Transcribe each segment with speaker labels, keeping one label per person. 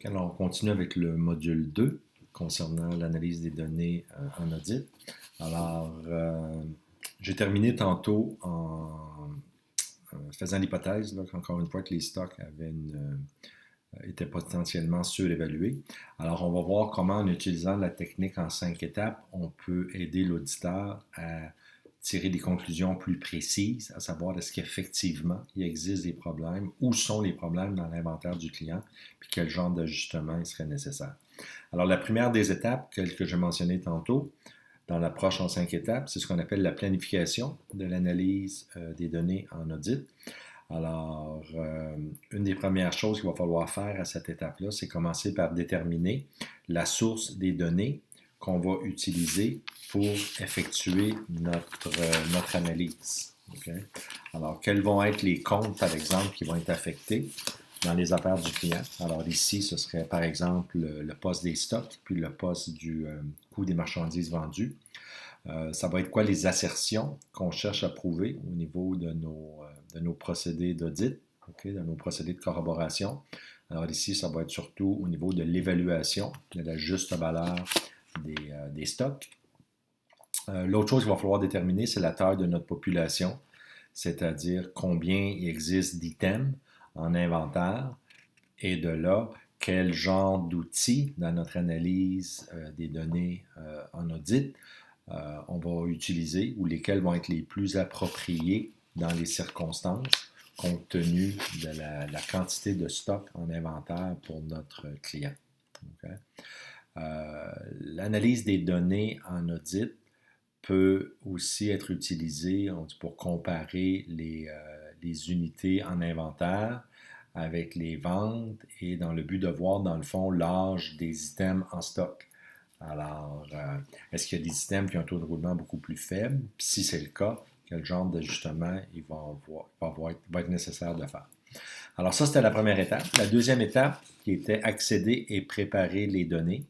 Speaker 1: Alors, on continue avec le module 2 concernant l'analyse des données en audit. Alors, j'ai terminé tantôt en faisant l'hypothèse, qu'encore une fois, que les stocks étaient potentiellement surévalués. Alors, on va voir comment, en utilisant la technique en 5 étapes, on peut aider l'auditeur à tirer des conclusions plus précises, à savoir est-ce qu'effectivement il existe des problèmes, où sont les problèmes dans l'inventaire du client, puis quel genre d'ajustement il serait nécessaire. Alors, la première des étapes, que j'ai mentionné tantôt, dans l'approche en 5 étapes, c'est ce qu'on appelle la planification de l'analyse des données en audit. Alors, une des premières choses qu'il va falloir faire à cette étape-là, c'est commencer par déterminer la source des données qu'on va utiliser pour effectuer notre analyse. Okay? Alors, quels vont être les comptes, par exemple, qui vont être affectés dans les affaires du client? Alors ici, ce serait par exemple le poste des stocks, puis le poste du coût des marchandises vendues. Ça va être quoi les assertions qu'on cherche à prouver au niveau de nos procédés d'audit, okay, de nos procédés de corroboration. Alors ici, ça va être surtout au niveau de l'évaluation de la juste valeur des stocks. L'autre chose qu'il va falloir déterminer, c'est la taille de notre population, c'est-à-dire combien il existe d'items en inventaire et de là, quel genre d'outils dans notre analyse des données en audit on va utiliser ou lesquels vont être les plus appropriés dans les circonstances compte tenu de la quantité de stock en inventaire pour notre client. Okay? L'analyse des données en audit peut aussi être utilisée pour comparer les unités en inventaire avec les ventes et dans le but de voir, dans le fond, l'âge des items en stock. Alors, est-ce qu'il y a des items qui ont un taux de roulement beaucoup plus faible? Puis si c'est le cas, quel genre d'ajustement il va être nécessaire de faire? Alors ça, c'était la première étape. La deuxième étape, qui était accéder et préparer les données.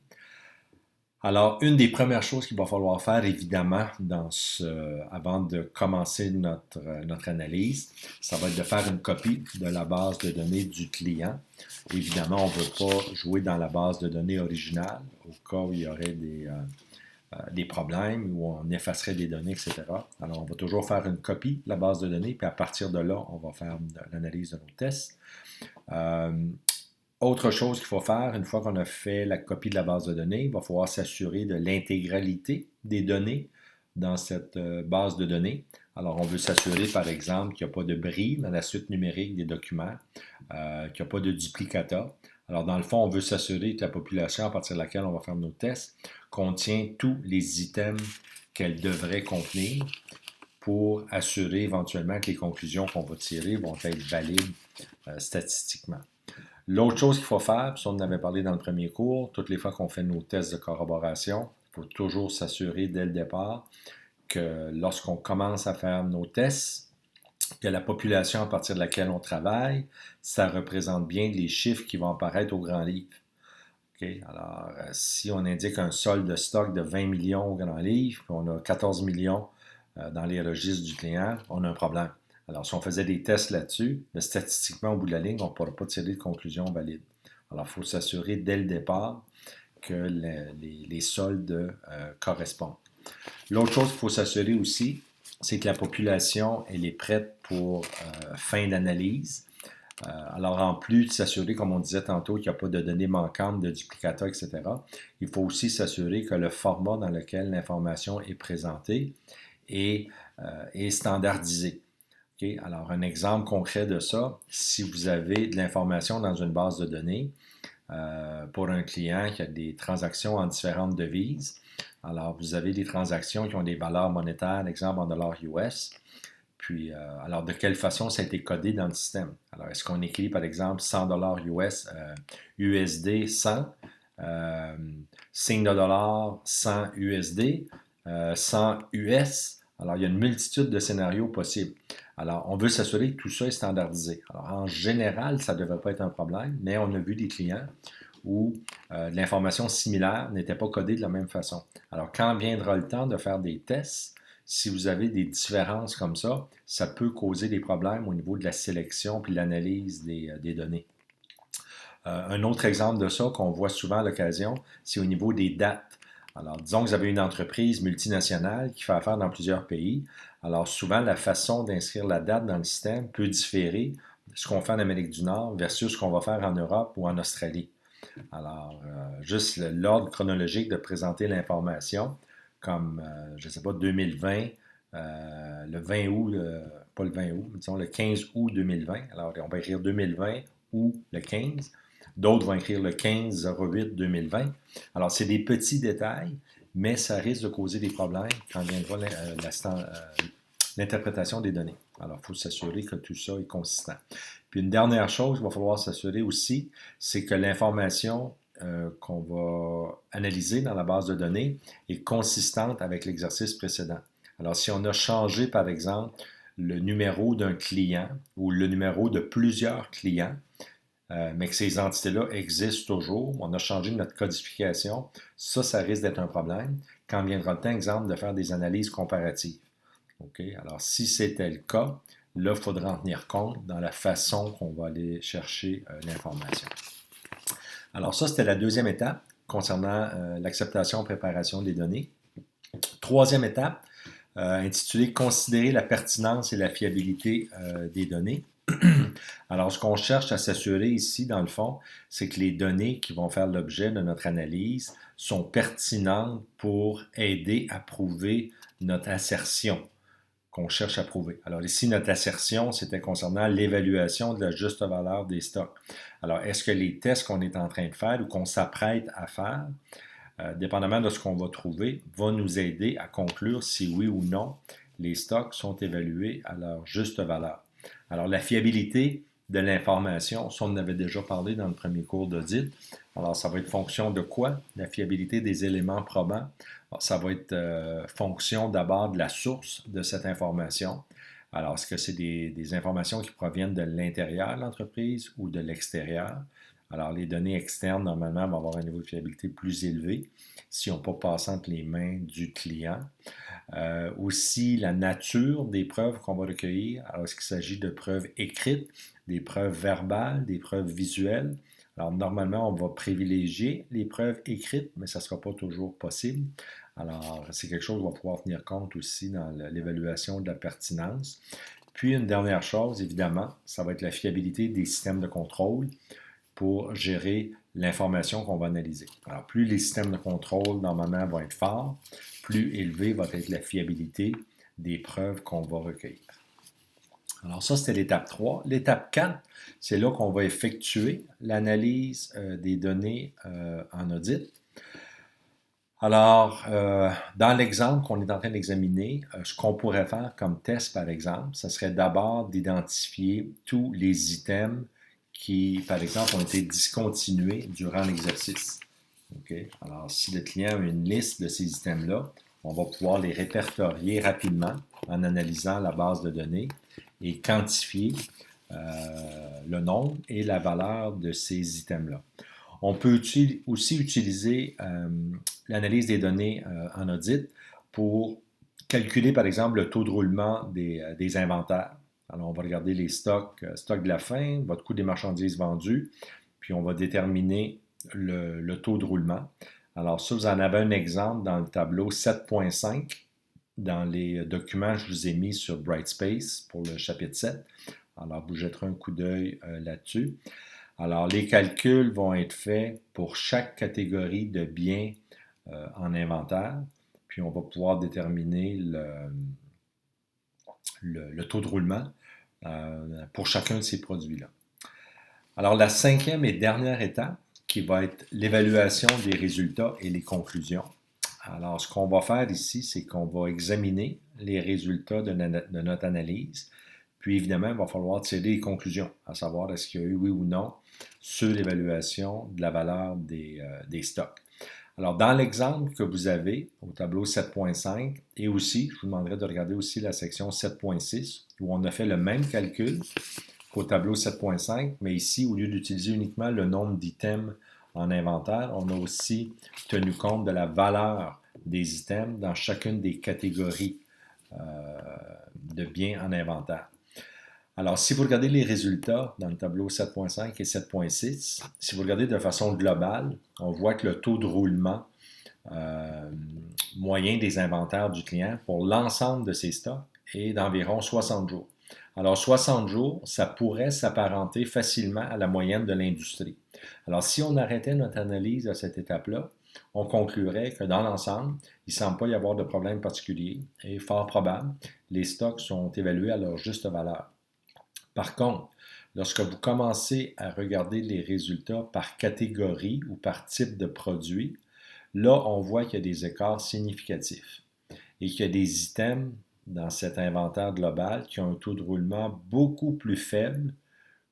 Speaker 1: Alors, une des premières choses qu'il va falloir faire, évidemment, avant de commencer notre analyse, ça va être de faire une copie de la base de données du client. Évidemment, on ne veut pas jouer dans la base de données originale, au cas où il y aurait des problèmes, où on effacerait des données, etc. Alors, on va toujours faire une copie de la base de données, puis à partir de là, on va faire l'analyse de nos tests. Autre chose qu'il faut faire, une fois qu'on a fait la copie de la base de données, il va falloir s'assurer de l'intégralité des données dans cette base de données. Alors, on veut s'assurer, par exemple, qu'il n'y a pas de bris dans la suite numérique des documents, qu'il n'y a pas de duplicata. Alors, dans le fond, on veut s'assurer que la population à partir de laquelle on va faire nos tests contient tous les items qu'elle devrait contenir pour assurer éventuellement que les conclusions qu'on va tirer vont être valides statistiquement. L'autre chose qu'il faut faire, puis ça on en avait parlé dans le premier cours, toutes les fois qu'on fait nos tests de corroboration, il faut toujours s'assurer dès le départ que lorsqu'on commence à faire nos tests, que la population à partir de laquelle on travaille, ça représente bien les chiffres qui vont apparaître au grand livre. Okay? Alors, si on indique un solde de stock de 20 millions au grand livre, puis on a 14 millions dans les registres du client, on a un problème. Alors, si on faisait des tests là-dessus, statistiquement, au bout de la ligne, on ne pourra pas tirer de conclusion valide. Alors, il faut s'assurer dès le départ que les soldes correspondent. L'autre chose qu'il faut s'assurer aussi, c'est que la population, elle est prête pour fin d'analyse. Alors, en plus de s'assurer, comme on disait tantôt, qu'il n'y a pas de données manquantes, de duplicata, etc., il faut aussi s'assurer que le format dans lequel l'information est présentée est standardisé. Okay? Alors, un exemple concret de ça, si vous avez de l'information dans une base de données pour un client qui a des transactions en différentes devises, alors vous avez des transactions qui ont des valeurs monétaires, exemple en dollars US, puis alors de quelle façon ça a été codé dans le système? Alors, est-ce qu'on écrit par exemple 100 dollars US, USD 100, signe de dollar 100 USD, 100 US? Alors, il y a une multitude de scénarios possibles. Alors, on veut s'assurer que tout ça est standardisé. Alors, en général, ça ne devrait pas être un problème, mais on a vu des clients où l'information similaire n'était pas codée de la même façon. Alors, quand viendra le temps de faire des tests, si vous avez des différences comme ça peut causer des problèmes au niveau de la sélection puis l'analyse des données. Un autre exemple de ça qu'on voit souvent à l'occasion, c'est au niveau des dates. Alors, disons que vous avez une entreprise multinationale qui fait affaire dans plusieurs pays. Alors, souvent, la façon d'inscrire la date dans le système peut différer de ce qu'on fait en Amérique du Nord versus ce qu'on va faire en Europe ou en Australie. Alors, juste l'ordre chronologique de présenter l'information, comme, je ne sais pas, 2020, le 20 août, pas le 20 août, disons le 15 août 2020. Alors, on va écrire 2020 ou le 15. D'autres vont écrire le 15-08-2020. Alors, c'est des petits détails, mais ça risque de causer des problèmes quand viendra l'interprétation des données. Alors, il faut s'assurer que tout ça est consistant. Puis une dernière chose qu'il va falloir s'assurer aussi, c'est que l'information qu'on va analyser dans la base de données est consistante avec l'exercice précédent. Alors, si on a changé, par exemple, le numéro d'un client ou le numéro de plusieurs clients, mais que ces entités-là existent toujours, on a changé notre codification, ça risque d'être un problème quand viendra le temps, exemple, de faire des analyses comparatives. Okay? Alors, si c'était le cas, là, il faudra en tenir compte dans la façon qu'on va aller chercher l'information. Alors, ça, c'était la deuxième étape concernant l'acceptation et préparation des données. Troisième étape, intitulée « Considérer la pertinence et la fiabilité des données ». Alors, ce qu'on cherche à s'assurer ici, dans le fond, c'est que les données qui vont faire l'objet de notre analyse sont pertinentes pour aider à prouver notre assertion qu'on cherche à prouver. Alors ici, notre assertion, c'était concernant l'évaluation de la juste valeur des stocks. Alors, est-ce que les tests qu'on est en train de faire ou qu'on s'apprête à faire, dépendamment de ce qu'on va trouver, va nous aider à conclure si oui ou non les stocks sont évalués à leur juste valeur. Alors, la fiabilité de l'information, ça on en avait déjà parlé dans le premier cours d'audit. Alors, ça va être fonction de quoi? La fiabilité des éléments probants. Alors, ça va être fonction d'abord de la source de cette information. Alors, est-ce que c'est des informations qui proviennent de l'intérieur de l'entreprise ou de l'extérieur? Alors, les données externes, normalement, vont avoir un niveau de fiabilité plus élevé si on ne pas passé entre les mains du client. Aussi, la nature des preuves qu'on va recueillir. Alors, est-ce qu'il s'agit de preuves écrites, des preuves verbales, des preuves visuelles? Alors, normalement, on va privilégier les preuves écrites, mais ça ne sera pas toujours possible. Alors, c'est quelque chose qu'on va pouvoir tenir compte aussi dans l'évaluation de la pertinence. Puis, une dernière chose, évidemment, ça va être la fiabilité des systèmes de contrôle pour gérer l'information qu'on va analyser. Alors, plus les systèmes de contrôle, normalement, vont être forts, plus élevée va être la fiabilité des preuves qu'on va recueillir. Alors ça, c'était l'étape 3. L'étape 4, c'est là qu'on va effectuer l'analyse des données en audit. Alors, dans l'exemple qu'on est en train d'examiner, ce qu'on pourrait faire comme test, par exemple, ce serait d'abord d'identifier tous les items qui, par exemple, ont été discontinués durant l'exercice. Okay? Alors, si le client a une liste de ces items-là, on va pouvoir les répertorier rapidement en analysant la base de données et quantifier le nombre et la valeur de ces items-là. On peut aussi utiliser l'analyse des données en audit pour calculer, par exemple, le taux de roulement des inventaires. Alors, on va regarder les stocks de la fin, votre coût des marchandises vendues, puis on va déterminer le taux de roulement. Alors ça, vous en avez un exemple dans le tableau 7.5 dans les documents que je vous ai mis sur Brightspace pour le chapitre 7. Alors, vous jetterez un coup d'œil là-dessus. Alors, les calculs vont être faits pour chaque catégorie de biens en inventaire, puis on va pouvoir déterminer le taux de roulement pour chacun de ces produits-là. Alors, la cinquième et dernière étape, qui va être l'évaluation des résultats et les conclusions. Alors, ce qu'on va faire ici, c'est qu'on va examiner les résultats de notre analyse, puis évidemment, il va falloir tirer les conclusions, à savoir est-ce qu'il y a eu oui ou non sur l'évaluation de la valeur des stocks. Alors, dans l'exemple que vous avez au tableau 7.5, et aussi, je vous demanderai de regarder aussi la section 7.6, où on a fait le même calcul qu'au tableau 7.5, mais ici, au lieu d'utiliser uniquement le nombre d'items en inventaire, on a aussi tenu compte de la valeur des items dans chacune des catégories de biens en inventaire. Alors, si vous regardez les résultats dans le tableau 7.5 et 7.6, si vous regardez de façon globale, on voit que le taux de roulement euh, moyen des inventaires du client pour l'ensemble de ses stocks est d'environ 60 jours. Alors, 60 jours, ça pourrait s'apparenter facilement à la moyenne de l'industrie. Alors, si on arrêtait notre analyse à cette étape-là, on conclurait que dans l'ensemble, il ne semble pas y avoir de problème particulier et fort probable, les stocks sont évalués à leur juste valeur. Par contre, lorsque vous commencez à regarder les résultats par catégorie ou par type de produit, là, on voit qu'il y a des écarts significatifs et qu'il y a des items dans cet inventaire global qui ont un taux de roulement beaucoup plus faible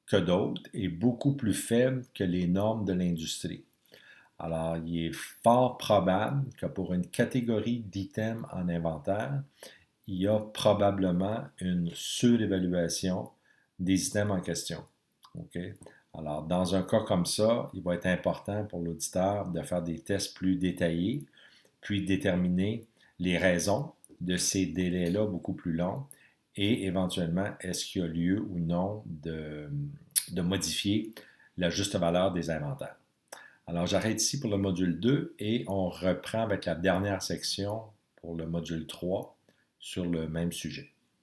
Speaker 1: que d'autres et beaucoup plus faible que les normes de l'industrie. Alors, il est fort probable que pour une catégorie d'items en inventaire, il y a probablement une surévaluation des items en question. OK? Alors, dans un cas comme ça, il va être important pour l'auditeur de faire des tests plus détaillés, puis déterminer les raisons de ces délais-là beaucoup plus longs et éventuellement, est-ce qu'il y a lieu ou non de modifier la juste valeur des inventaires. Alors, j'arrête ici pour le module 2 et on reprend avec la dernière section pour le module 3 sur le même sujet.